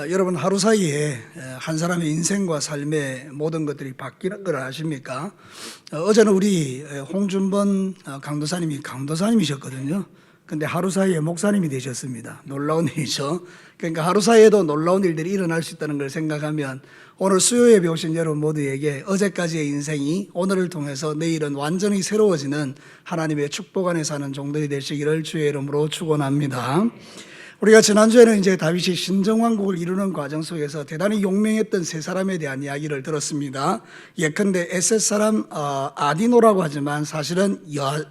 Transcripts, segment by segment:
여러분 하루 사이에 한 사람의 인생과 삶의 모든 것들이 바뀌는 걸 아십니까? 어제는 우리 홍준번 강도사님이 강도사님이셨거든요. 근데 하루 사이에 목사님이 되셨습니다. 놀라운 일이죠. 그러니까 하루 사이에도 놀라운 일들이 일어날 수 있다는 걸 생각하면 오늘 수요예배 오신 여러분 모두에게 어제까지의 인생이 오늘을 통해서 내일은 완전히 새로워지는 하나님의 축복 안에 사는 종들이 되시기를 주의 이름으로 축원합니다. 우리가 지난주에는 이제 다윗이 신정왕국을 이루는 과정 속에서 대단히 용맹했던 세 사람에 대한 이야기를 들었습니다. 예컨대 에셋 사람 아디노라고 하지만 사실은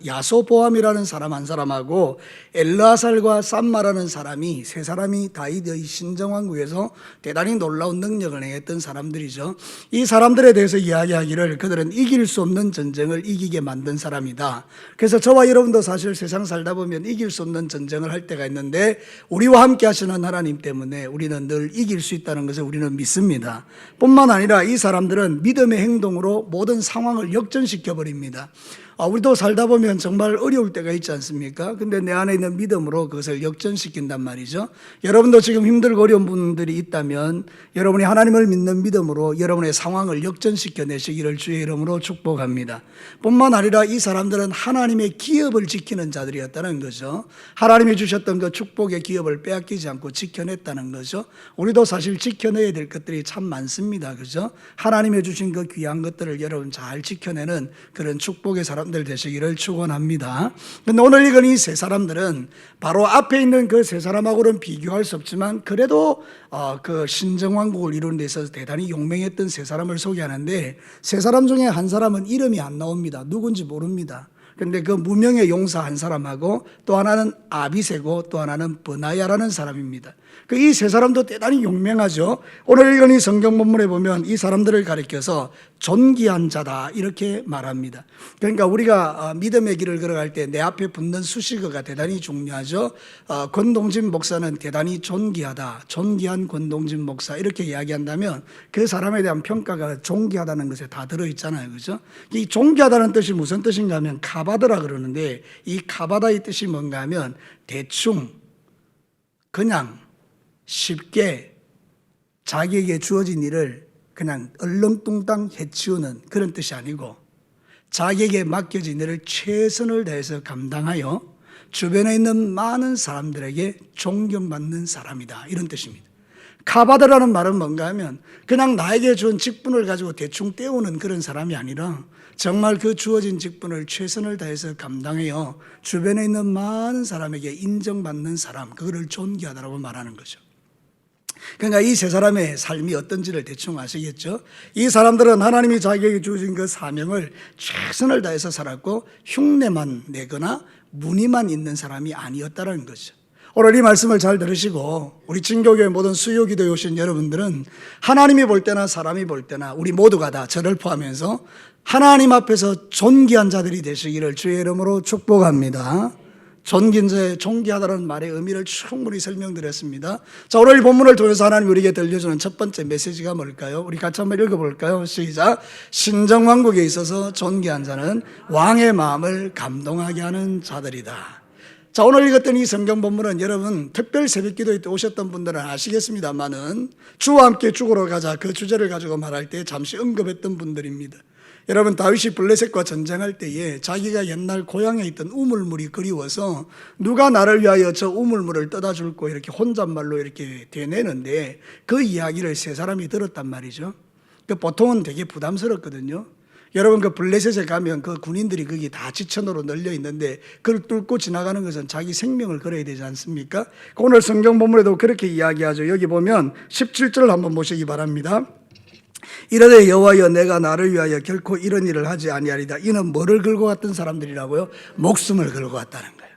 야소보암이라는 사람 한 사람하고 엘르아살과 쌈마라는 사람이 세 사람이 다윗의 신정왕국에서 대단히 놀라운 능력을 행했던 사람들이죠. 이 사람들에 대해서 이야기하기를 그들은 이길 수 없는 전쟁을 이기게 만든 사람이다. 그래서 저와 여러분도 사실 세상 살다 보면 이길 수 없는 전쟁을 할 때가 있는데 우리와 함께 하시는 하나님 때문에 우리는 늘 이길 수 있다는 것을 우리는 믿습니다. 뿐만 아니라 이 사람들은 믿음의 행동으로 모든 상황을 역전시켜 버립니다. 우리도 살다 보면 정말 어려울 때가 있지 않습니까? 근데 내 안에 있는 믿음으로 그것을 역전시킨단 말이죠. 여러분도 지금 힘들고 어려운 분들이 있다면 여러분이 하나님을 믿는 믿음으로 여러분의 상황을 역전시켜 내시기를 주의 이름으로 축복합니다. 뿐만 아니라 이 사람들은 하나님의 기업을 지키는 자들이었다는 거죠. 하나님이 주셨던 그 축복의 기업을 빼앗기지 않고 지켜냈다는 거죠. 우리도 사실 지켜내야 될 것들이 참 많습니다. 그죠? 하나님이 주신 그 귀한 것들을 여러분 잘 지켜내는 그런 축복의 사람들 되시기를 축원합니다. 그런데 오늘 읽은 이 세 사람들은 바로 앞에 있는 그 세 사람하고는 비교할 수 없지만 그래도 그 신정왕국을 이루는 데 있어서 대단히 용맹했던 세 사람을 소개하는데 세 사람 중에 한 사람은 이름이 안 나옵니다. 누군지 모릅니다. 그런데 그 무명의 용사 한 사람하고 또 하나는 아비세고 또 하나는 버나야라는 사람입니다. 그 이 세 사람도 대단히 용맹하죠. 오늘 읽은 이 성경 본문에 보면 이 사람들을 가리켜서 존귀한 자다 이렇게 말합니다. 그러니까 우리가 믿음의 길을 걸어갈 때 내 앞에 붙는 수식어가 대단히 중요하죠. 권동진 목사는 대단히 존귀하다, 존귀한 권동진 목사 이렇게 이야기한다면 그 사람에 대한 평가가 존귀하다는 것에 다 들어있잖아요. 그죠? 이 존귀하다는 뜻이 무슨 뜻인가 하면 카바드라 그러는데 이 카바다의 뜻이 뭔가 하면 대충 그냥 쉽게 자기에게 주어진 일을 그냥 얼렁뚱땅 해치우는 그런 뜻이 아니고 자기에게 맡겨진 일을 최선을 다해서 감당하여 주변에 있는 많은 사람들에게 존경받는 사람이다 이런 뜻입니다. 카바드라는 말은 뭔가 하면 그냥 나에게 준 직분을 가지고 대충 때우는 그런 사람이 아니라 정말 그 주어진 직분을 최선을 다해서 감당해요 주변에 있는 많은 사람에게 인정받는 사람, 그거를 존귀하다라고 말하는 거죠. 그러니까 이 세 사람의 삶이 어떤지를 대충 아시겠죠? 이 사람들은 하나님이 자기에게 주신 그 사명을 최선을 다해서 살았고 흉내만 내거나 무늬만 있는 사람이 아니었다는 거죠. 오늘 이 말씀을 잘 들으시고 우리 진교교회 모든 수요기도에 오신 여러분들은 하나님이 볼 때나 사람이 볼 때나 우리 모두가 다 저를 포함해서 하나님 앞에서 존귀한 자들이 되시기를 주의 이름으로 축복합니다. 존귀하다는 말의 의미를 충분히 설명드렸습니다. 자, 오늘 이 본문을 통해서 하나님 우리에게 들려주는 첫 번째 메시지가 뭘까요? 우리 같이 한번 읽어볼까요? 시작. 신정왕국에 있어서 존귀한 자는 왕의 마음을 감동하게 하는 자들이다. 자, 오늘 읽었던 이 성경 본문은 여러분 특별 새벽기도에 때 오셨던 분들은 아시겠습니다만은 주와 함께 죽으러 가자 그 주제를 가지고 말할 때 잠시 언급했던 분들입니다. 여러분 다윗이 블레셋과 전쟁할 때에 자기가 옛날 고향에 있던 우물물이 그리워서 누가 나를 위하여 저 우물물을 떠다 줄고 이렇게 혼잣말로 이렇게 되내는데 그 이야기를 세 사람이 들었단 말이죠. 그 보통은 되게 부담스럽거든요. 여러분 그 블레셋에 가면 그 군인들이 거기 다 지천으로 널려 있는데 그걸 뚫고 지나가는 것은 자기 생명을 걸어야 되지 않습니까? 오늘 성경 본문에도 그렇게 이야기하죠. 여기 보면 17절을 한번 보시기 바랍니다. 이르되 여호와여 내가 나를 위하여 결코 이런 일을 하지 아니하리다. 이는 뭐를 걸고 갔던 사람들이라고요? 목숨을 걸고 갔다는 거예요.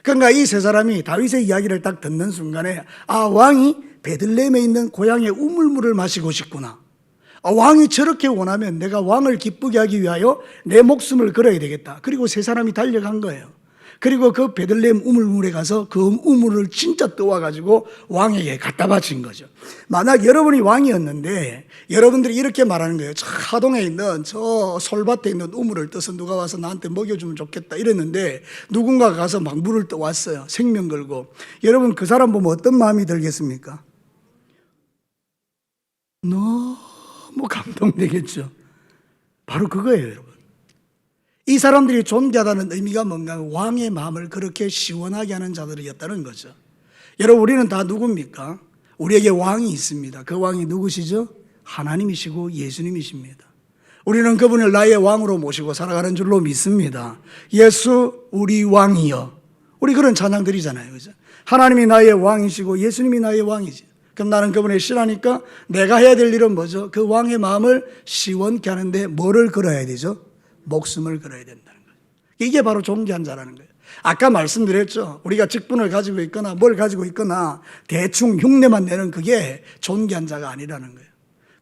그러니까 이 세 사람이 다윗의 이야기를 딱 듣는 순간에 왕이 베들레헴에 있는 고향의 우물물을 마시고 싶구나. 왕이 저렇게 원하면 내가 왕을 기쁘게 하기 위하여 내 목숨을 걸어야 되겠다. 그리고 세 사람이 달려간 거예요. 그리고 그 베들레헴 우물물에 가서 그 우물을 진짜 떠와가지고 왕에게 갖다 바친 거죠. 만약 여러분이 왕이었는데 여러분들이 이렇게 말하는 거예요. 저 하동에 있는 저 솔밭에 있는 우물을 떠서 누가 와서 나한테 먹여주면 좋겠다 이랬는데 누군가 가서 막 물을 떠왔어요. 생명 걸고. 여러분 그 사람 보면 어떤 마음이 들겠습니까? 너무 감동되겠죠. 바로 그거예요, 여러분. 이 사람들이 존귀하다는 의미가 뭔가 왕의 마음을 그렇게 시원하게 하는 자들이었다는 거죠. 여러분, 우리는 다 누굽니까? 우리에게 왕이 있습니다. 그 왕이 누구시죠? 하나님이시고 예수님이십니다. 우리는 그분을 나의 왕으로 모시고 살아가는 줄로 믿습니다. 예수 우리 왕이여. 우리 그런 찬양 드리잖아요, 그죠? 하나님이 나의 왕이시고 예수님이 나의 왕이지. 그럼 나는 그분의 신하니까 내가 해야 될 일은 뭐죠? 그 왕의 마음을 시원케 하는데 뭐를 걸어야 되죠? 목숨을 걸어야 된다는 거예요. 이게 바로 존귀한 자라는 거예요. 아까 말씀드렸죠. 우리가 직분을 가지고 있거나 뭘 가지고 있거나 대충 흉내만 내는 그게 존귀한 자가 아니라는 거예요.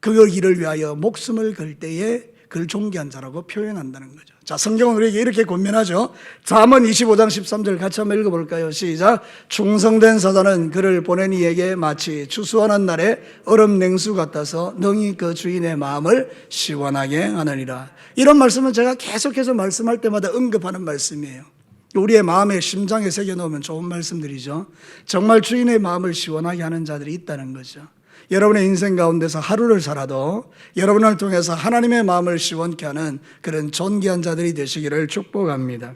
그 일을 위하여 목숨을 걸 때에 그를 존귀한 자라고 표현한다는 거죠. 자, 성경은 우리에게 이렇게 권면하죠. 잠언 25장 13절 같이 한번 읽어볼까요? 시작. 충성된 사자는 그를 보낸 이에게 마치 추수하는 날에 얼음 냉수 같아서 능히 그 주인의 마음을 시원하게 하느니라. 이런 말씀은 제가 계속해서 말씀할 때마다 언급하는 말씀이에요. 우리의 마음에 심장에 새겨놓으면 좋은 말씀들이죠. 정말 주인의 마음을 시원하게 하는 자들이 있다는 거죠. 여러분의 인생 가운데서 하루를 살아도 여러분을 통해서 하나님의 마음을 시원케 하는 그런 존귀한 자들이 되시기를 축복합니다.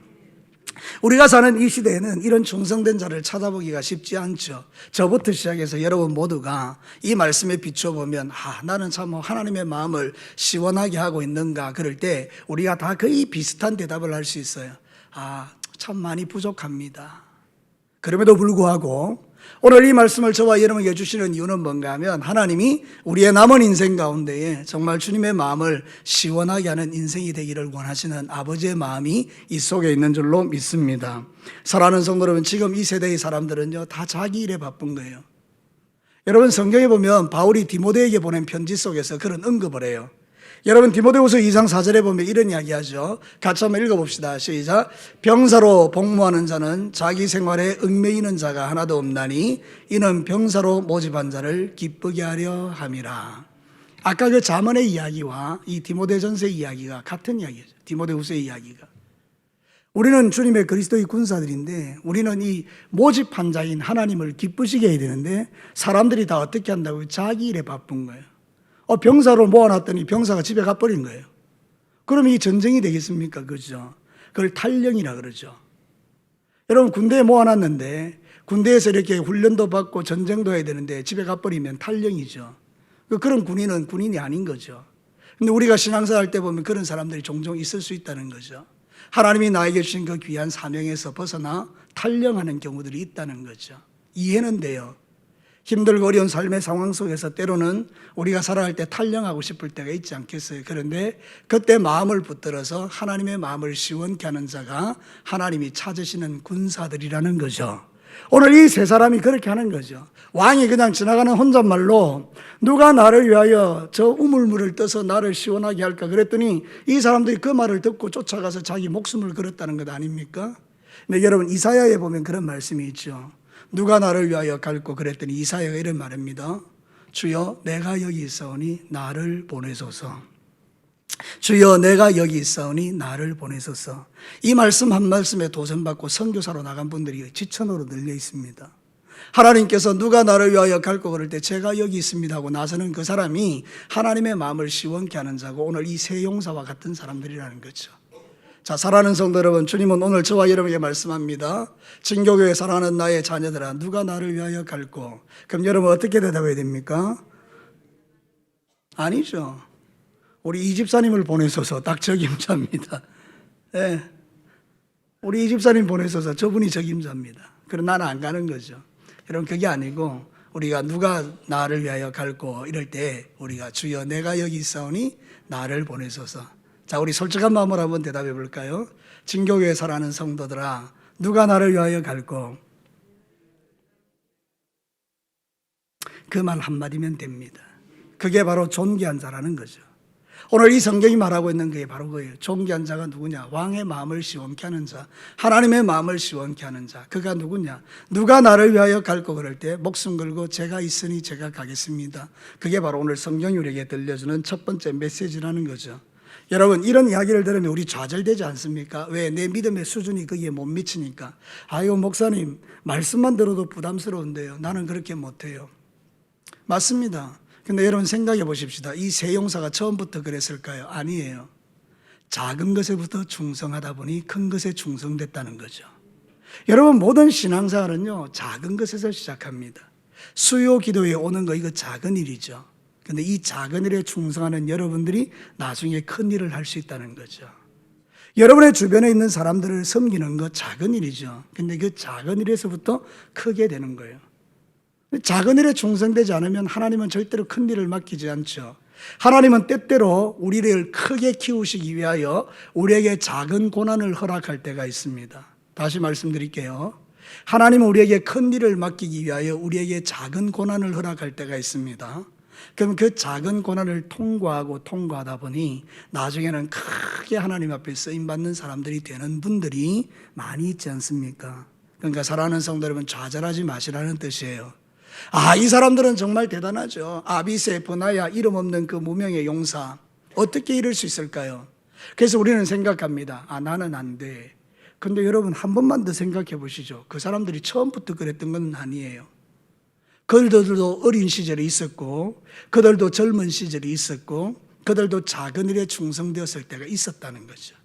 우리가 사는 이 시대에는 이런 충성된 자를 찾아보기가 쉽지 않죠. 저부터 시작해서 여러분 모두가 이 말씀에 비춰보면 나는 참 하나님의 마음을 시원하게 하고 있는가 그럴 때 우리가 다 거의 비슷한 대답을 할 수 있어요. 참 많이 부족합니다. 그럼에도 불구하고 오늘 이 말씀을 저와 여러분에게 주시는 이유는 뭔가 하면 하나님이 우리의 남은 인생 가운데에 정말 주님의 마음을 시원하게 하는 인생이 되기를 원하시는 아버지의 마음이 이 속에 있는 줄로 믿습니다. 사랑하는 성도 여러분, 지금 이 세대의 사람들은요 다 자기 일에 바쁜 거예요. 여러분, 성경에 보면 바울이 디모데에게 보낸 편지 속에서 그런 언급을 해요. 여러분, 디모데후서 2장 4절에 보면 이런 이야기하죠. 같이 한번 읽어봅시다. 시작. 병사로 복무하는 자는 자기 생활에 얽매이는 자가 하나도 없나니 이는 병사로 모집한 자를 기쁘게 하려 함이라. 아까 그 잠언의 이야기와 이 디모데전서의 이야기가 같은 이야기죠. 디모데후서의 이야기가. 우리는 주님의 그리스도의 군사들인데 우리는 이 모집한 자인 하나님을 기쁘시게 해야 되는데 사람들이 다 어떻게 한다고요? 자기 일에 바쁜 거예요. 병사로 모아놨더니 병사가 집에 가버린 거예요. 그럼 이 전쟁이 되겠습니까? 그죠? 그걸 탈령이라 그러죠. 여러분, 군대에 모아놨는데 군대에서 이렇게 훈련도 받고 전쟁도 해야 되는데 집에 가버리면 탈령이죠. 그런 군인은 군인이 아닌 거죠. 근데 우리가 신앙생활 할 때 보면 그런 사람들이 종종 있을 수 있다는 거죠. 하나님이 나에게 주신 그 귀한 사명에서 벗어나 탈령하는 경우들이 있다는 거죠. 이해는 돼요. 힘들고 어려운 삶의 상황 속에서 때로는 우리가 살아갈 때 탈령하고 싶을 때가 있지 않겠어요? 그런데 그때 마음을 붙들어서 하나님의 마음을 시원케 하는 자가 하나님이 찾으시는 군사들이라는 거죠. 오늘 이 세 사람이 그렇게 하는 거죠. 왕이 그냥 지나가는 혼잣말로 누가 나를 위하여 저 우물물을 떠서 나를 시원하게 할까 그랬더니 이 사람들이 그 말을 듣고 쫓아가서 자기 목숨을 걸었다는 것 아닙니까? 근데 여러분, 이사야에 보면 그런 말씀이 있죠. 누가 나를 위하여 갈고 그랬더니 이사야가 이런 말입니다. 주여, 내가 여기 있사오니 나를 보내소서. 주여, 내가 여기 있사오니 나를 보내소서. 이 말씀 한 말씀에 도전받고 선교사로 나간 분들이 지천으로 늘려 있습니다. 하나님께서 누가 나를 위하여 갈고 그럴 때 제가 여기 있습니다 하고 나서는 그 사람이 하나님의 마음을 시원케 하는 자고 오늘 이 세 용사와 같은 사람들이라는 거죠. 자, 사랑하는 성도 여러분, 주님은 오늘 저와 여러분에게 말씀합니다. 진교교회 사랑하는 나의 자녀들아, 누가 나를 위하여 갈고? 그럼 여러분 어떻게 대답해야 됩니까? 아니죠. 우리 이 집사님을 보내소서. 딱 적임자입니다. 네. 우리 이 집사님 보내소서. 저분이 적임자입니다. 그럼 나는 안 가는 거죠. 여러분, 그게 아니고 우리가 누가 나를 위하여 갈고 이럴 때 우리가 주여, 내가 여기 있사오니 나를 보내소서. 자, 우리 솔직한 마음으로 한번 대답해 볼까요? 진교교회 살아가는 성도들아, 누가 나를 위하여 갈고? 그 말 한마디면 됩니다. 그게 바로 존귀한 자라는 거죠. 오늘 이 성경이 말하고 있는 게 바로 그거예요. 존귀한 자가 누구냐? 왕의 마음을 시원케 하는 자, 하나님의 마음을 시원케 하는 자. 그가 누구냐? 누가 나를 위하여 갈고 그럴 때 목숨 걸고 제가 있으니 제가 가겠습니다. 그게 바로 오늘 성경이 우리에게 들려주는 첫 번째 메시지라는 거죠. 여러분, 이런 이야기를 들으면 우리 좌절되지 않습니까? 왜? 내 믿음의 수준이 거기에 못 미치니까. 아유, 목사님, 말씀만 들어도 부담스러운데요. 나는 그렇게 못해요. 맞습니다. 근데 여러분 생각해 보십시다. 이 세 용사가 처음부터 그랬을까요? 아니에요. 작은 것에부터 충성하다 보니 큰 것에 충성됐다는 거죠. 여러분 모든 신앙생활은요 작은 것에서 시작합니다. 수요 기도에 오는 거 이거 작은 일이죠. 근데 이 작은 일에 충성하는 여러분들이 나중에 큰 일을 할 수 있다는 거죠. 여러분의 주변에 있는 사람들을 섬기는 거 작은 일이죠. 근데 그 작은 일에서부터 크게 되는 거예요. 작은 일에 충성되지 않으면 하나님은 절대로 큰 일을 맡기지 않죠. 하나님은 때때로 우리를 크게 키우시기 위하여 우리에게 작은 고난을 허락할 때가 있습니다. 다시 말씀드릴게요. 하나님은 우리에게 큰 일을 맡기기 위하여 우리에게 작은 고난을 허락할 때가 있습니다. 그럼 그 작은 고난을 통과하다 보니 나중에는 크게 하나님 앞에 쓰임받는 사람들이 되는 분들이 많이 있지 않습니까? 그러니까 사랑하는 성도 여러분, 좌절하지 마시라는 뜻이에요. 이 사람들은 정말 대단하죠. 아비세, 브나야, 이름 없는 그 무명의 용사, 어떻게 이럴 수 있을까요? 그래서 우리는 생각합니다. 나는 안 돼. 근데 여러분 한 번만 더 생각해 보시죠. 그 사람들이 처음부터 그랬던 건 아니에요. 그들도 어린 시절이 있었고, 그들도 젊은 시절이 있었고, 그들도 작은 일에 충성되었을 때가 있었다는 거죠.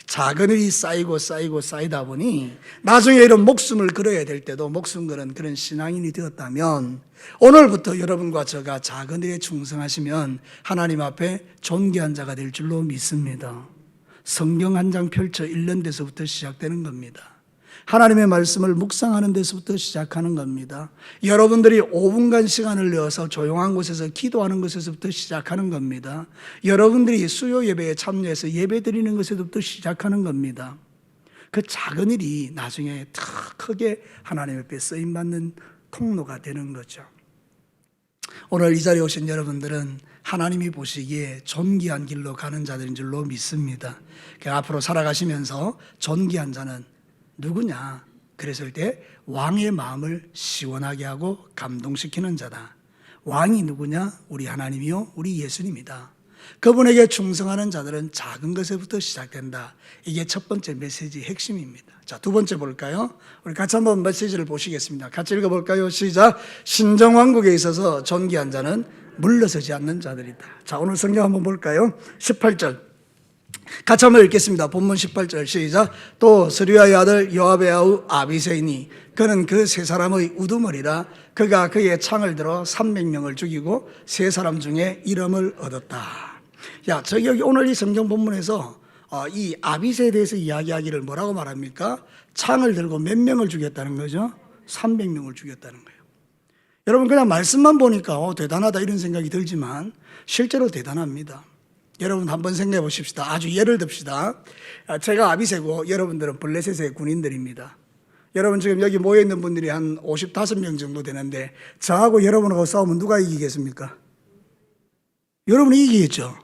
작은 일이 쌓이다 보니 나중에 이런 목숨을 걸어야 될 때도 목숨 거는 그런 신앙인이 되었다면, 오늘부터 여러분과 저가 작은 일에 충성하시면 하나님 앞에 존귀한 자가 될 줄로 믿습니다. 성경 한 장 펼쳐 읽는 데서부터 시작되는 겁니다. 하나님의 말씀을 묵상하는 데서부터 시작하는 겁니다. 여러분들이 5분간 시간을 내어서 조용한 곳에서 기도하는 것에서부터 시작하는 겁니다. 여러분들이 수요 예배에 참여해서 예배 드리는 것에서부터 시작하는 겁니다. 그 작은 일이 나중에 더 크게 하나님 앞에 쓰임받는 통로가 되는 거죠. 오늘 이 자리에 오신 여러분들은 하나님이 보시기에 존귀한 길로 가는 자들인 줄로 믿습니다. 앞으로 살아가시면서 존귀한 자는 누구냐? 그랬을 때 왕의 마음을 시원하게 하고 감동시키는 자다. 왕이 누구냐? 우리 하나님이요, 우리 예수님이다. 그분에게 충성하는 자들은 작은 것에부터 시작된다. 이게 첫 번째 메시지의 핵심입니다. 자, 두 번째 볼까요? 우리 같이 한번 메시지를 보시겠습니다. 같이 읽어볼까요? 시작. 신정왕국에 있어서 존귀한 자는 물러서지 않는 자들이다. 자, 오늘 성경 한번 볼까요? 18절 같이 한번 읽겠습니다. 본문 18절 시작. 또 스루야의 아들 요압의 아우 아비새이니 그는 그 세 사람의 우두머리라. 그가 그의 창을 들어 300명을 죽이고 세 사람 중에 이름을 얻었다. 여기 오늘 이 성경 본문에서 이 아비새에 대해서 이야기하기를 뭐라고 말합니까? 창을 들고 몇 명을 죽였다는 거죠? 300명을 죽였다는 거예요. 여러분 그냥 말씀만 보니까 대단하다 이런 생각이 들지만 실제로 대단합니다. 여러분 한번 생각해 보십시다. 아주 예를 듭시다. 제가 아비새고 여러분들은 블레셋의 군인들입니다. 여러분 지금 여기 모여있는 분들이 한 55명 정도 되는데 저하고 여러분하고 싸우면 누가 이기겠습니까? 여러분이 이기겠죠.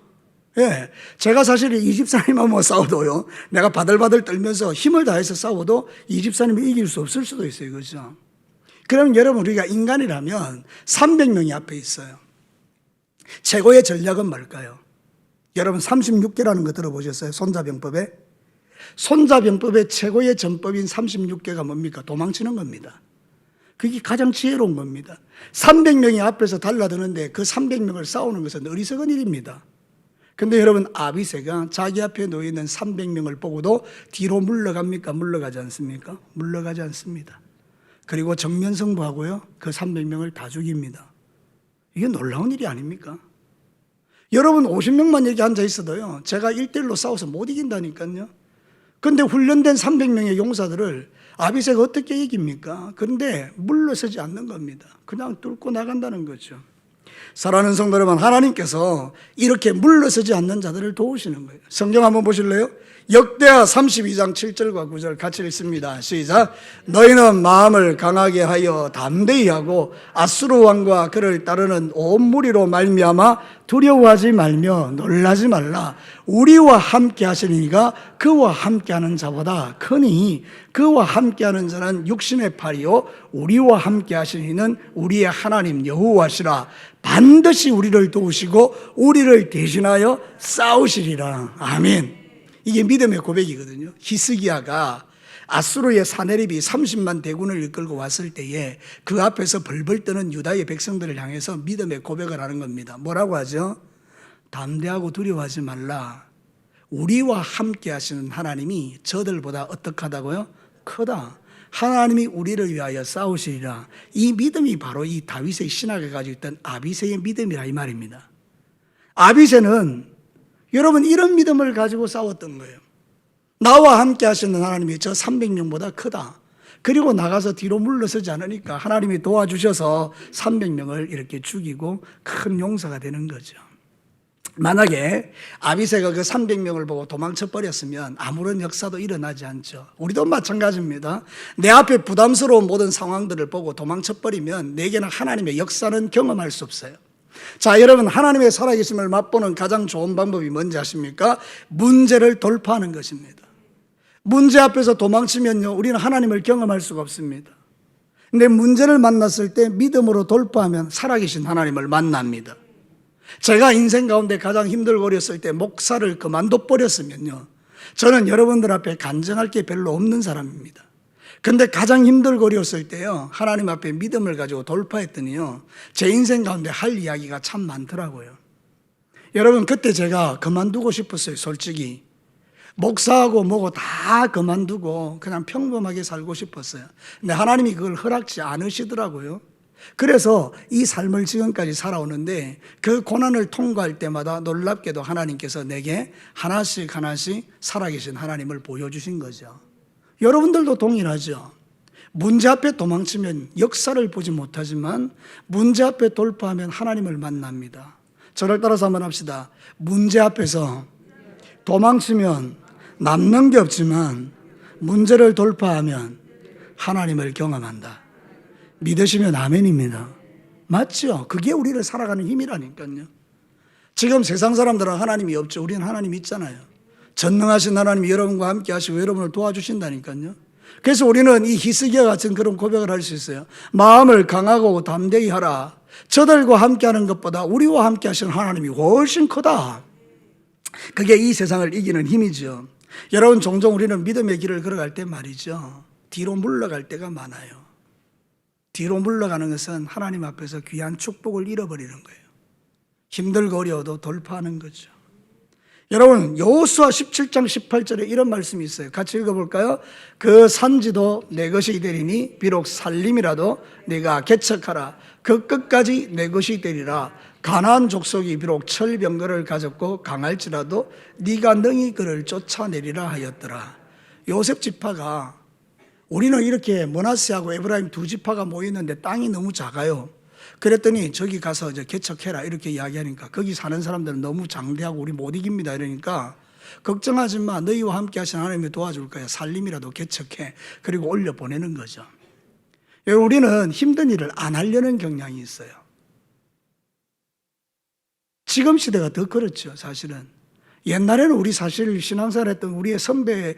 예, 제가 사실 이 집사님하고 싸워도요, 내가 바들바들 떨면서 힘을 다해서 싸워도 이 집사님이 이길 수 없을 수도 있어요. 그렇죠? 그러면 여러분 우리가 인간이라면 300명이 앞에 있어요. 최고의 전략은 뭘까요? 여러분 36개라는 거 들어보셨어요? 손자병법에? 손자병법의 최고의 전법인 36개가 뭡니까? 도망치는 겁니다. 그게 가장 지혜로운 겁니다. 300명이 앞에서 달라드는데 그 300명을 싸우는 것은 어리석은 일입니다. 근데 여러분 아비새가 자기 앞에 놓여있는 300명을 보고도 뒤로 물러갑니까? 물러가지 않습니까? 물러가지 않습니다. 그리고 정면승부하고요, 그 300명을 다 죽입니다. 이게 놀라운 일이 아닙니까? 여러분 50명만 여기 앉아 있어도요, 제가 1대1로 싸워서 못 이긴다니까요. 근데 훈련된 300명의 용사들을 아비새가 어떻게 이깁니까? 그런데 물러서지 않는 겁니다. 그냥 뚫고 나간다는 거죠. 사랑하는 성도 여러분, 하나님께서 이렇게 물러서지 않는 자들을 도우시는 거예요. 성경 한번 보실래요? 역대하 32장 7절과 9절 같이 읽습니다. 시작. 너희는 마음을 강하게 하여 담대히 하고 아수르 왕과 그를 따르는 온 무리로 말미암아 두려워하지 말며 놀라지 말라. 우리와 함께 하시니가 그와 함께하는 자보다 크니 그와 함께하는 자는 육신의 팔이요 우리와 함께 하시니는 우리의 하나님 여호와시라. 반드시 우리를 도우시고 우리를 대신하여 싸우시리라. 아멘. 이게 믿음의 고백이거든요. 히스기야가 아수르의 사내립이 30만 대군을 이끌고 왔을 때에 그 앞에서 벌벌 떠는 유다의 백성들을 향해서 믿음의 고백을 하는 겁니다. 뭐라고 하죠? 담대하고 두려워하지 말라. 우리와 함께 하시는 하나님이 저들보다 어떡하다고요? 크다. 하나님이 우리를 위하여 싸우시리라. 이 믿음이 바로 이 다윗의 신학에 가지고 있던 아비새의 믿음이라 이 말입니다. 아비새는 여러분 이런 믿음을 가지고 싸웠던 거예요. 나와 함께 하시는 하나님이 저 300명보다 크다. 그리고 나가서 뒤로 물러서지 않으니까 하나님이 도와주셔서 300명을 이렇게 죽이고 큰 용사가 되는 거죠. 만약에 아비새가 그 300명을 보고 도망쳐 버렸으면 아무런 역사도 일어나지 않죠. 우리도 마찬가지입니다. 내 앞에 부담스러운 모든 상황들을 보고 도망쳐 버리면 내게는 하나님의 역사는 경험할 수 없어요. 자, 여러분, 하나님의 살아계심을 맛보는 가장 좋은 방법이 뭔지 아십니까? 문제를 돌파하는 것입니다. 문제 앞에서 도망치면요, 우리는 하나님을 경험할 수가 없습니다. 근데 문제를 만났을 때 믿음으로 돌파하면 살아계신 하나님을 만납니다. 제가 인생 가운데 가장 힘들고 어렸을 때 목사를 그만둬 버렸으면요, 저는 여러분들 앞에 간증할 게 별로 없는 사람입니다. 근데 가장 힘들고 어렸을 때요, 하나님 앞에 믿음을 가지고 돌파했더니요, 제 인생 가운데 할 이야기가 참 많더라고요. 여러분, 그때 제가 그만두고 싶었어요. 솔직히 목사하고 뭐고 다 그만두고 그냥 평범하게 살고 싶었어요. 근데 하나님이 그걸 허락지 않으시더라고요. 그래서 이 삶을 지금까지 살아오는데 그 고난을 통과할 때마다 놀랍게도 하나님께서 내게 하나씩 살아계신 하나님을 보여주신 거죠. 여러분들도 동일하죠. 문제 앞에 도망치면 역사를 보지 못하지만 문제 앞에 돌파하면 하나님을 만납니다. 저를 따라서 한번 합시다. 문제 앞에서 도망치면 남는 게 없지만 문제를 돌파하면 하나님을 경험한다. 믿으시면 아멘입니다. 맞죠? 그게 우리를 살아가는 힘이라니까요. 지금 세상 사람들은 하나님이 없죠. 우리는 하나님이 있잖아요. 전능하신 하나님이 여러분과 함께 하시고 여러분을 도와주신다니까요. 그래서 우리는 이 히스기야 같은 그런 고백을 할 수 있어요. 마음을 강하고 담대히 하라. 저들과 함께 하는 것보다 우리와 함께 하시는 하나님이 훨씬 크다. 그게 이 세상을 이기는 힘이죠. 여러분, 종종 우리는 믿음의 길을 걸어갈 때 말이죠, 뒤로 물러갈 때가 많아요. 뒤로 물러가는 것은 하나님 앞에서 귀한 축복을 잃어버리는 거예요. 힘들고 어려워도 돌파하는 거죠. 여러분, 여호수아 17장 18절에 이런 말씀이 있어요. 같이 읽어볼까요? 그 산지도 내 것이 되리니 비록 살림이라도 네가 개척하라. 그 끝까지 내 것이 되리라. 가나안 족속이 비록 철병거를 가졌고 강할지라도 네가 능히 그를 쫓아내리라 하였더라. 요셉 지파가, 우리는 이렇게 므낫세하고 에브라임 두 지파가 모이는데 땅이 너무 작아요. 그랬더니 저기 가서 이제 개척해라 이렇게 이야기하니까 거기 사는 사람들은 너무 장대하고 우리 못 이깁니다 이러니까, 걱정하지 마, 너희와 함께 하신 하나님이 도와줄 거야, 살림이라도 개척해. 그리고 올려 보내는 거죠. 우리는 힘든 일을 안 하려는 경향이 있어요. 지금 시대가 더 그렇죠. 사실은 옛날에는 우리 사실 신앙생활 했던 우리의 선배,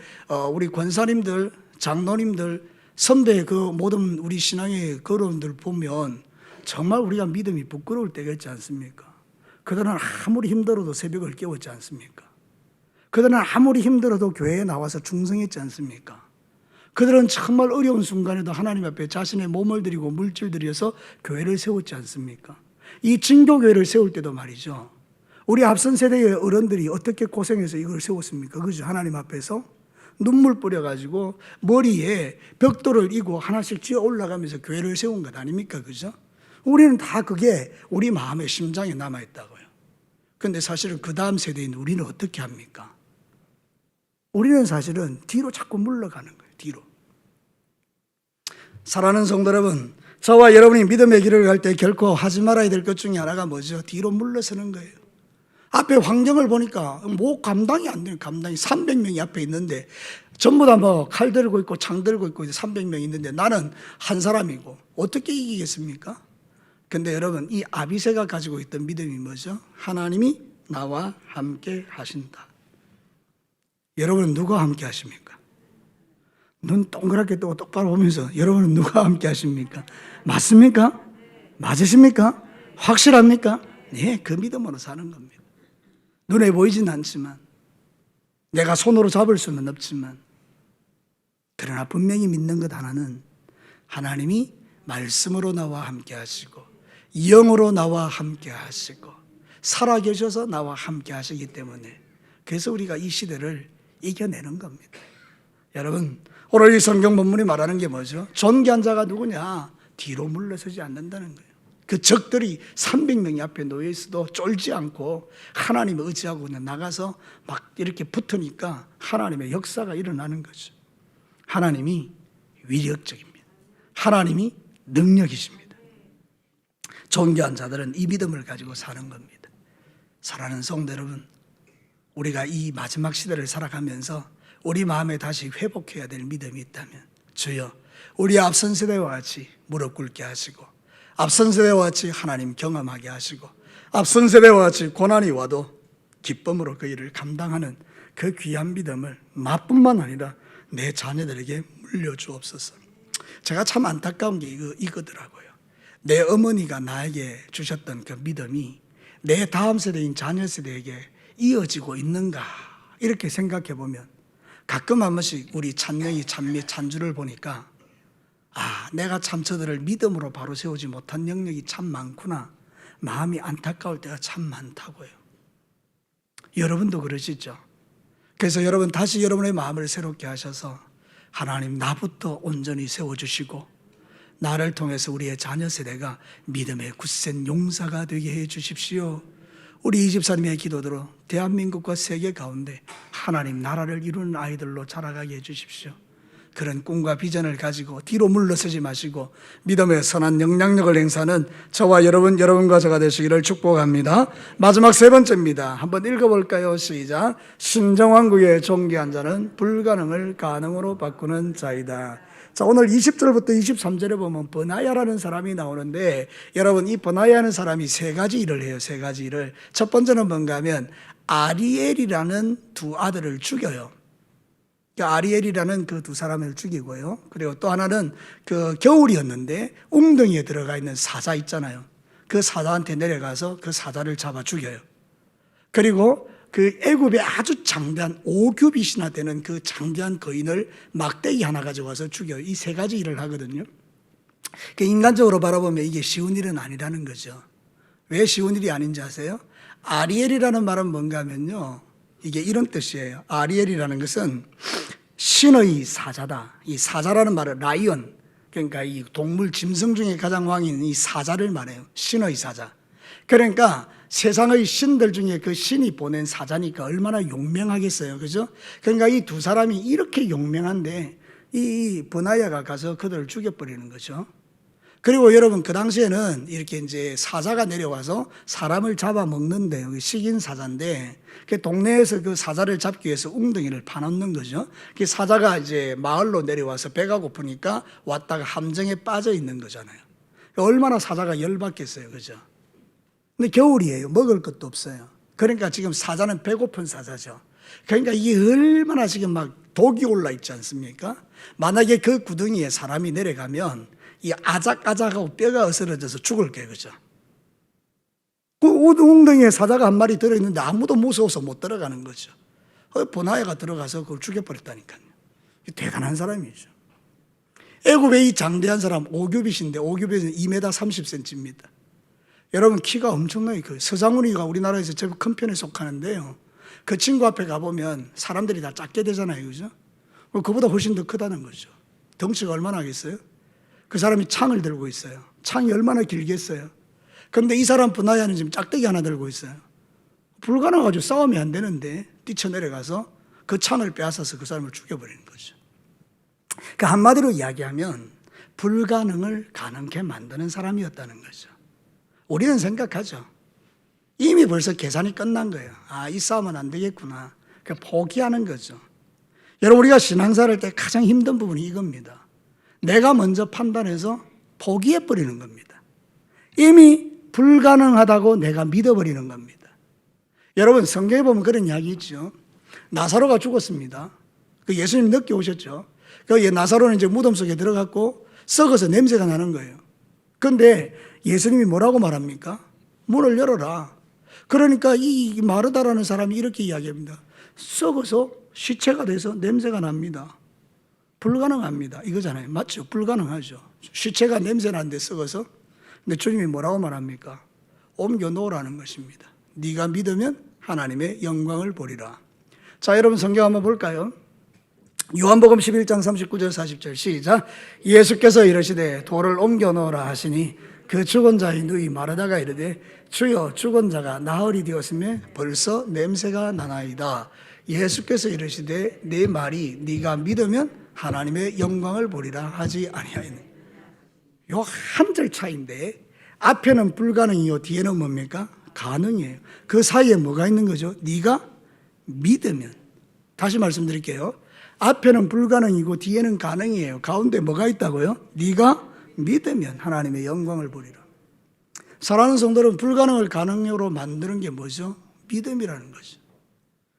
우리 권사님들, 장로님들, 선배의 그 모든 우리 신앙의 걸음들 보면 정말 우리가 믿음이 부끄러울 때가 있지 않습니까? 그들은 아무리 힘들어도 새벽을 깨웠지 않습니까? 그들은 아무리 힘들어도 교회에 나와서 충성했지 않습니까? 그들은 정말 어려운 순간에도 하나님 앞에 자신의 몸을 들이고 물질 들여서 교회를 세웠지 않습니까? 이 진교교회를 세울 때도 말이죠, 우리 앞선 세대의 어른들이 어떻게 고생해서 이걸 세웠습니까? 그죠? 하나님 앞에서 눈물 뿌려가지고 머리에 벽돌을 이고 하나씩 쥐어 올라가면서 교회를 세운 것 아닙니까? 그죠? 우리는 다 그게 우리 마음의 심장에 남아있다고요. 그런데 사실은 그 다음 세대인 우리는 어떻게 합니까? 우리는 사실은 뒤로 자꾸 물러가는 거예요. 뒤로. 사랑하는 성도 여러분, 저와 여러분이 믿음의 길을 갈 때 결코 하지 말아야 될 것 중에 하나가 뭐죠? 뒤로 물러서는 거예요. 앞에 환경을 보니까 뭐 감당이 안 돼요. 감당이 300명이 앞에 있는데 전부 다 뭐 칼 들고 있고 창 들고 있고 300명 있는데 나는 한 사람이고 어떻게 이기겠습니까? 근데 여러분, 이 아비새가 가지고 있던 믿음이 뭐죠? 하나님이 나와 함께 하신다. 여러분은 누가 함께 하십니까? 눈 동그랗게 뜨고 똑바로 보면서 여러분은 누가 함께 하십니까? 맞습니까? 맞으십니까? 확실합니까? 네, 그 믿음으로 사는 겁니다. 눈에 보이진 않지만, 내가 손으로 잡을 수는 없지만, 그러나 분명히 믿는 것 하나는 하나님이 말씀으로 나와 함께 하시고 영으로 나와 함께 하시고 살아계셔서 나와 함께 하시기 때문에 그래서 우리가 이 시대를 이겨내는 겁니다. 여러분, 오늘 이 성경 본문이 말하는 게 뭐죠? 존귀한 자가 누구냐? 뒤로 물러서지 않는다는 거예요. 그 적들이 300명이 앞에 놓여 있어도 쫄지 않고 하나님을 의지하고 그냥 나가서 막 이렇게 붙으니까 하나님의 역사가 일어나는 거죠. 하나님이 위력적입니다. 하나님이 능력이십니다. 존귀한 자들은 이 믿음을 가지고 사는 겁니다. 사랑하는 성도 여러분, 우리가 이 마지막 시대를 살아가면서 우리 마음에 다시 회복해야 될 믿음이 있다면, 주여 우리 앞선 세대와 같이 무릎 꿇게 하시고, 앞선 세대와 같이 하나님 경험하게 하시고, 앞선 세대와 같이 고난이 와도 기쁨으로 그 일을 감당하는 그 귀한 믿음을 나뿐만 아니라 내 자녀들에게 물려주옵소서. 제가 참 안타까운 게 이거더라고요. 내 어머니가 나에게 주셨던 그 믿음이 내 다음 세대인 자녀 세대에게 이어지고 있는가, 이렇게 생각해 보면 가끔 한 번씩 우리 찬영이 찬주를 보니까 내가 참 저들을 믿음으로 바로 세우지 못한 영역이 참 많구나, 마음이 안타까울 때가 참 많다고요. 여러분도 그러시죠? 그래서 여러분 다시 여러분의 마음을 새롭게 하셔서 하나님, 나부터 온전히 세워주시고 나를 통해서 우리의 자녀 세대가 믿음의 굳센 용사가 되게 해 주십시오. 우리 이 집사님의 기도대로 대한민국과 세계 가운데 하나님 나라를 이루는 아이들로 자라가게 해 주십시오. 그런 꿈과 비전을 가지고 뒤로 물러서지 마시고 믿음의 선한 영향력을 행사하는 저와 여러분과 저가 되시기를 축복합니다. 마지막 세 번째입니다. 한번 읽어볼까요? 시작. 신정왕국의 존귀한 자는 불가능을 가능으로 바꾸는 자이다. 자, 오늘 20절부터 23절에 보면 버나야라는 사람이 나오는데, 여러분 이 버나야라는 사람이 세 가지 일을 해요. 세 가지 일을. 첫 번째는 뭔가 하면 아리엘이라는 두 아들을 죽여요. 아리엘이라는 그 두 사람을 죽이고요. 그리고 또 하나는 그 겨울이었는데 웅덩이에 들어가 있는 사자 있잖아요. 그 사자한테 내려가서 그 사자를 잡아 죽여요. 그리고 그 애굽에 아주 장대한 5규빗이나 되는 그 장대한 거인을 막대기 하나 가져와서 죽여요. 이 세 가지 일을 하거든요. 인간적으로 바라보면 이게 쉬운 일은 아니라는 거죠. 왜 쉬운 일이 아닌지 아세요? 아리엘이라는 말은 뭔가 하면요, 이게 이런 뜻이에요. 아리엘이라는 것은 신의 사자다. 이 사자라는 말은 라이언, 그러니까 이 동물 짐승 중에 가장 왕인 이 사자를 말해요. 신의 사자. 그러니까 세상의 신들 중에 그 신이 보낸 사자니까 얼마나 용맹하겠어요. 그죠? 그러니까 이 두 사람이 이렇게 용맹한데 이 버나야가 가서 그들을 죽여버리는 거죠. 그리고 여러분 그 당시에는 이렇게 이제 사자가 내려와서 사람을 잡아먹는데, 식인 사자인데 그 동네에서 그 사자를 잡기 위해서 웅덩이를 파놓는 거죠. 그 사자가 이제 마을로 내려와서 배가 고프니까 왔다가 함정에 빠져 있는 거잖아요. 얼마나 사자가 열받겠어요. 그죠? 근데 겨울이에요. 먹을 것도 없어요. 그러니까 지금 사자는 배고픈 사자죠. 그러니까 이게 얼마나 지금 막 독이 올라 있지 않습니까? 만약에 그 구덩이에 사람이 내려가면 이 아작아작하고 뼈가 으스러져서 죽을 거예요. 그죠? 그 웅덩이에 사자가 한 마리 들어있는데 아무도 무서워서 못 들어가는 거죠. 버나야가 들어가서 그걸 죽여버렸다니까요. 대단한 사람이죠. 애굽의 이 장대한 사람 5규빗인데 5규빗은 2m 30cm입니다. 여러분 키가 엄청나게 커요. 서장훈이가 우리나라에서 제법 큰 편에 속하는데요, 그 친구 앞에 가보면 사람들이 다 작게 되잖아요. 그죠? 그보다 훨씬 더 크다는 거죠. 덩치가 얼마나 하겠어요? 그 사람이 창을 들고 있어요. 창이 얼마나 길겠어요? 그런데 이 사람 버나야는 지금 짝대기 하나 들고 있어요. 불가능하죠. 싸움이 안 되는데 뛰쳐내려가서 그 창을 빼앗아서 그 사람을 죽여버리는 거죠. 그러니까 한마디로 이야기하면 불가능을 가능케 만드는 사람이었다는 거죠. 우리는 생각하죠. 이미 벌써 계산이 끝난 거예요. 이 싸움은 안 되겠구나. 그러니까 포기하는 거죠. 여러분 우리가 신앙생활 할 때 가장 힘든 부분이 이겁니다. 내가 먼저 판단해서 포기해버리는 겁니다. 이미 불가능하다고 내가 믿어버리는 겁니다. 여러분 성경에 보면 그런 이야기 있죠. 나사로가 죽었습니다. 그 예수님 늦게 오셨죠. 그 나사로는 이제 무덤 속에 들어갔고 썩어서 냄새가 나는 거예요. 그런데 예수님이 뭐라고 말합니까? 문을 열어라. 그러니까 이 마르다라는 사람이 이렇게 이야기합니다. 썩어서 시체가 돼서 냄새가 납니다. 불가능합니다. 이거잖아요. 맞죠? 불가능하죠. 시체가 냄새 나는데 썩어서. 근데 주님이 뭐라고 말합니까? 옮겨 놓으라는 것입니다. 네가 믿으면 하나님의 영광을 보리라. 자, 여러분 성경 한번 볼까요? 요한복음 11장 39절 40절 시작. 예수께서 이르시되 돌을 옮겨 놓으라 하시니 그 죽은 자의 누이 마르다가 이르되 주여 죽은 자가 나흘이 되었으며 벌써 냄새가 나나이다. 예수께서 이르시되 내 말이 네가 믿으면 하나님의 영광을 보리라 하지 아니하였느냐. 요 한 절 차이인데 앞에는 불가능이요 뒤에는 뭡니까? 가능이에요. 그 사이에 뭐가 있는 거죠? 네가 믿으면. 다시 말씀드릴게요. 앞에는 불가능이고 뒤에는 가능이에요. 가운데 뭐가 있다고요? 네가 믿으면 하나님의 영광을 보리라. 사랑하는 성도는 불가능을 가능으로 만드는 게 뭐죠? 믿음이라는 거죠.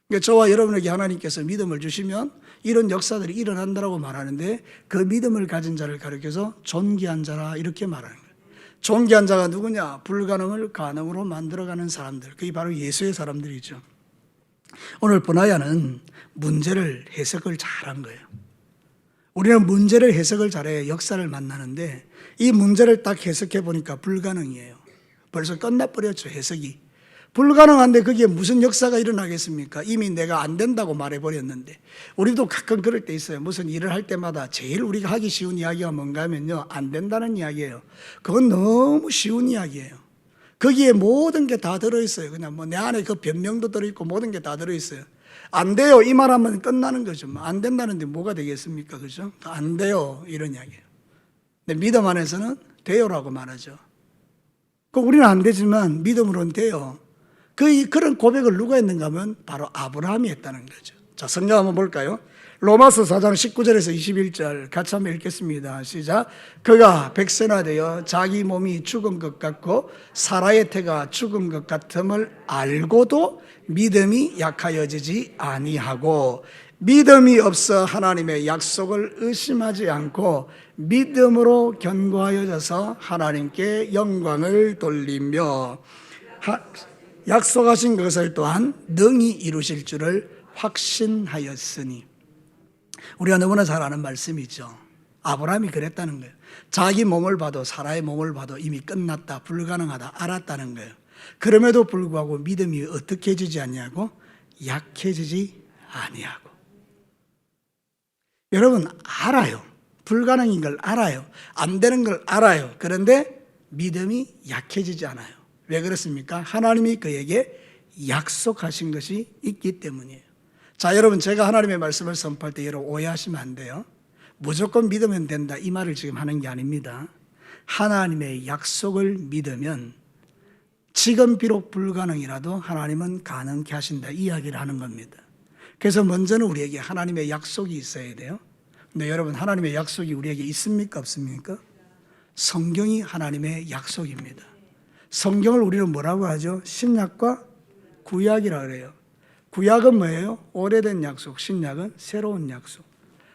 그러니까 저와 여러분에게 하나님께서 믿음을 주시면 이런 역사들이 일어난다고 말하는데 그 믿음을 가진 자를 가리켜서 존귀한 자라 이렇게 말하는 거예요. 존귀한 자가 누구냐? 불가능을 가능으로 만들어가는 사람들. 그게 바로 예수의 사람들이죠. 오늘 보나야는 문제를 해석을 잘한 거예요. 우리는 문제를 해석을 잘해야 역사를 만나는데 이 문제를 딱 해석해 보니까 불가능이에요. 벌써 끝나버렸죠, 해석이. 불가능한데 거기에 무슨 역사가 일어나겠습니까? 이미 내가 안 된다고 말해버렸는데. 우리도 가끔 그럴 때 있어요. 무슨 일을 할 때마다 제일 우리가 하기 쉬운 이야기가 뭔가 하면요, 안 된다는 이야기예요. 그건 너무 쉬운 이야기예요. 거기에 모든 게 다 들어있어요. 그냥 뭐 내 안에 그 변명도 들어있고 모든 게 다 들어있어요. 안 돼요 이 말하면 끝나는 거죠. 안 된다는데 뭐가 되겠습니까? 그죠? 안 돼요 이런 이야기예요. 근데 믿음 안에서는 돼요라고 말하죠. 우리는 안 되지만 믿음으로는 돼요. 그런 고백을 누가 했는가 하면 바로 아브라함이 했다는 거죠. 자, 성경 한번 볼까요? 로마서 4장 19절에서 21절 같이 한번 읽겠습니다. 시작. 그가 백세나 되어 자기 몸이 죽은 것 같고 사라의 태가 죽은 것 같음을 알고도 믿음이 약하여지지 아니하고 믿음이 없어 하나님의 약속을 의심하지 않고 믿음으로 견고하여져서 하나님께 영광을 돌리며 약속하신 것을 또한 능히 이루실 줄을 확신하였으니. 우리가 너무나 잘 아는 말씀이죠. 아브라함이 그랬다는 거예요. 자기 몸을 봐도 사라의 몸을 봐도 이미 끝났다, 불가능하다 알았다는 거예요. 그럼에도 불구하고 믿음이 어떻게 해지지 않냐고? 약해지지 아니하고. 여러분 알아요. 불가능인 걸 알아요. 안 되는 걸 알아요. 그런데 믿음이 약해지지 않아요. 왜 그렇습니까? 하나님이 그에게 약속하신 것이 있기 때문이에요. 자, 여러분 제가 하나님의 말씀을 선포할 때 여러분 오해하시면 안 돼요. 무조건 믿으면 된다 이 말을 지금 하는 게 아닙니다. 하나님의 약속을 믿으면 지금 비록 불가능이라도 하나님은 가능케 하신다 이 이야기를 하는 겁니다. 그래서 먼저는 우리에게 하나님의 약속이 있어야 돼요. 근데 여러분 하나님의 약속이 우리에게 있습니까 없습니까? 성경이 하나님의 약속입니다. 성경을 우리는 뭐라고 하죠? 신약과 구약이라 그래요. 구약은 뭐예요? 오래된 약속, 신약은 새로운 약속.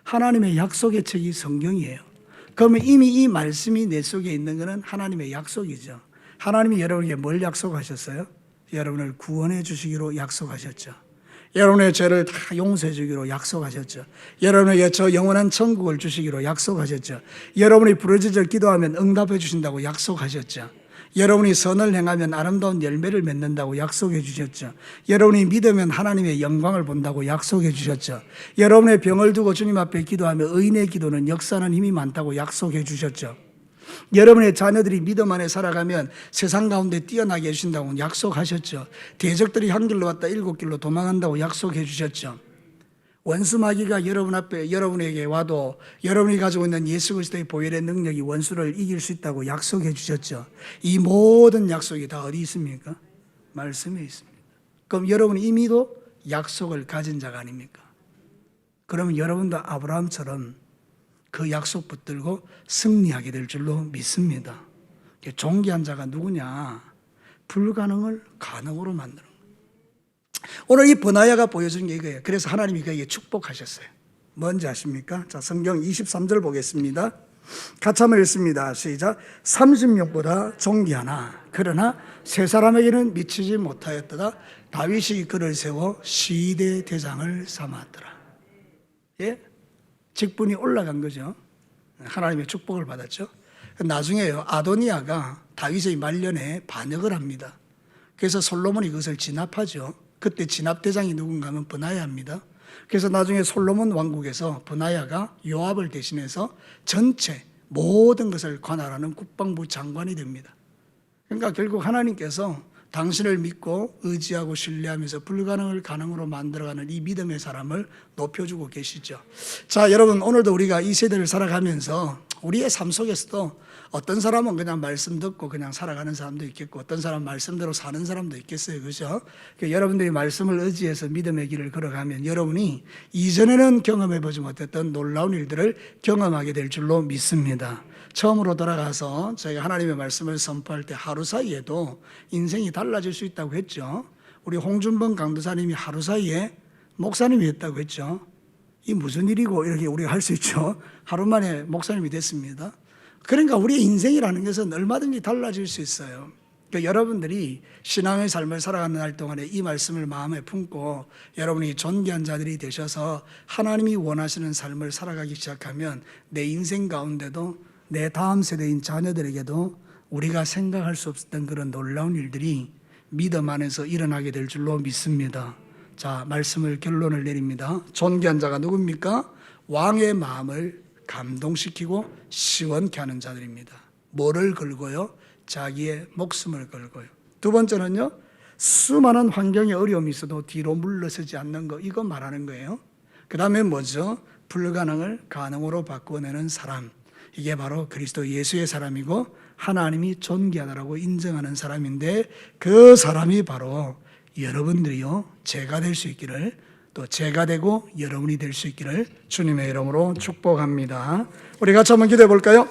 하나님의 약속의 책이 성경이에요. 그러면 이미 이 말씀이 내 속에 있는 것은 하나님의 약속이죠. 하나님이 여러분에게 뭘 약속하셨어요? 여러분을 구원해 주시기로 약속하셨죠. 여러분의 죄를 다 용서해 주기로 약속하셨죠. 여러분에게 저 영원한 천국을 주시기로 약속하셨죠. 여러분이 부르짖어 기도하면 응답해 주신다고 약속하셨죠. 여러분이 선을 행하면 아름다운 열매를 맺는다고 약속해 주셨죠. 여러분이 믿으면 하나님의 영광을 본다고 약속해 주셨죠. 여러분의 병을 두고 주님 앞에 기도하면 의인의 기도는 역사하는 힘이 많다고 약속해 주셨죠. 여러분의 자녀들이 믿음 안에 살아가면 세상 가운데 뛰어나게 해주신다고 약속하셨죠. 대적들이 한 길로 왔다 7길로 도망간다고 약속해 주셨죠. 원수 마귀가 여러분 앞에 여러분에게 와도 여러분이 가지고 있는 예수 그리스도의 보혈의 능력이 원수를 이길 수 있다고 약속해 주셨죠. 이 모든 약속이 다 어디 있습니까? 말씀에 있습니다. 그럼 여러분은 이미도 약속을 가진 자가 아닙니까? 그러면 여러분도 아브라함처럼 그 약속 붙들고 승리하게 될 줄로 믿습니다. 존귀한 자가 누구냐? 불가능을 가능으로 만드는 거예요. 오늘 이 버나야가 보여준 게 이거예요. 그래서 하나님이 그에게 축복하셨어요. 뭔지 아십니까? 자, 성경 23절 보겠습니다. 같이 한번 읽습니다. 시작. 30명보다 존귀하나 그러나 세 사람에게는 미치지 못하였다가 다윗이 그를 세워 시대 대장을 삼았더라. 예? 직분이 올라간 거죠. 하나님의 축복을 받았죠. 나중에요, 아도니아가 다윗의 말년에 반역을 합니다. 그래서 솔로몬이 그것을 진압하죠. 그때 진압대장이 누군가 하면 브나야입니다. 그래서 나중에 솔로몬 왕국에서 브나야가 요압을 대신해서 전체 모든 것을 관할하는 국방부 장관이 됩니다. 그러니까 결국 하나님께서 당신을 믿고 의지하고 신뢰하면서 불가능을 가능으로 만들어가는 이 믿음의 사람을 높여주고 계시죠. 자, 여러분, 오늘도 우리가 이 세대를 살아가면서 우리의 삶 속에서도 어떤 사람은 그냥 말씀 듣고 그냥 살아가는 사람도 있겠고, 어떤 사람은 말씀대로 사는 사람도 있겠어요. 그죠? 그러니까 여러분들이 말씀을 의지해서 믿음의 길을 걸어가면 여러분이 이전에는 경험해보지 못했던 놀라운 일들을 경험하게 될 줄로 믿습니다. 처음으로 돌아가서 저희가 하나님의 말씀을 선포할 때 하루 사이에도 인생이 달라질 수 있다고 했죠. 우리 홍준범 강도사님이 하루 사이에 목사님이 됐다고 했죠. 이 무슨 일이고 이렇게 우리가 할 수 있죠. 하루 만에 목사님이 됐습니다. 그러니까 우리의 인생이라는 것은 얼마든지 달라질 수 있어요. 그러니까 여러분들이 신앙의 삶을 살아가는 날 동안에 이 말씀을 마음에 품고 여러분이 존귀한 자들이 되셔서 하나님이 원하시는 삶을 살아가기 시작하면 내 인생 가운데도 내 다음 세대인 자녀들에게도 우리가 생각할 수 없었던 그런 놀라운 일들이 믿음 안에서 일어나게 될 줄로 믿습니다. 자, 말씀을 결론을 내립니다. 존귀한 자가 누굽니까? 왕의 마음을 감동시키고 시원케 하는 자들입니다. 뭐를 걸고요? 자기의 목숨을 걸고요. 두 번째는요, 수많은 환경의 어려움이 있어도 뒤로 물러서지 않는 거, 이거 말하는 거예요. 그 다음에 뭐죠? 불가능을 가능으로 바꾸어내는 사람. 이게 바로 그리스도 예수의 사람이고 하나님이 존귀하다라고 인정하는 사람인데, 그 사람이 바로 여러분들이요, 제가 될 수 있기를, 또 제가 되고 여러분이 될 수 있기를 주님의 이름으로 축복합니다. 우리 같이 한번 기도해 볼까요?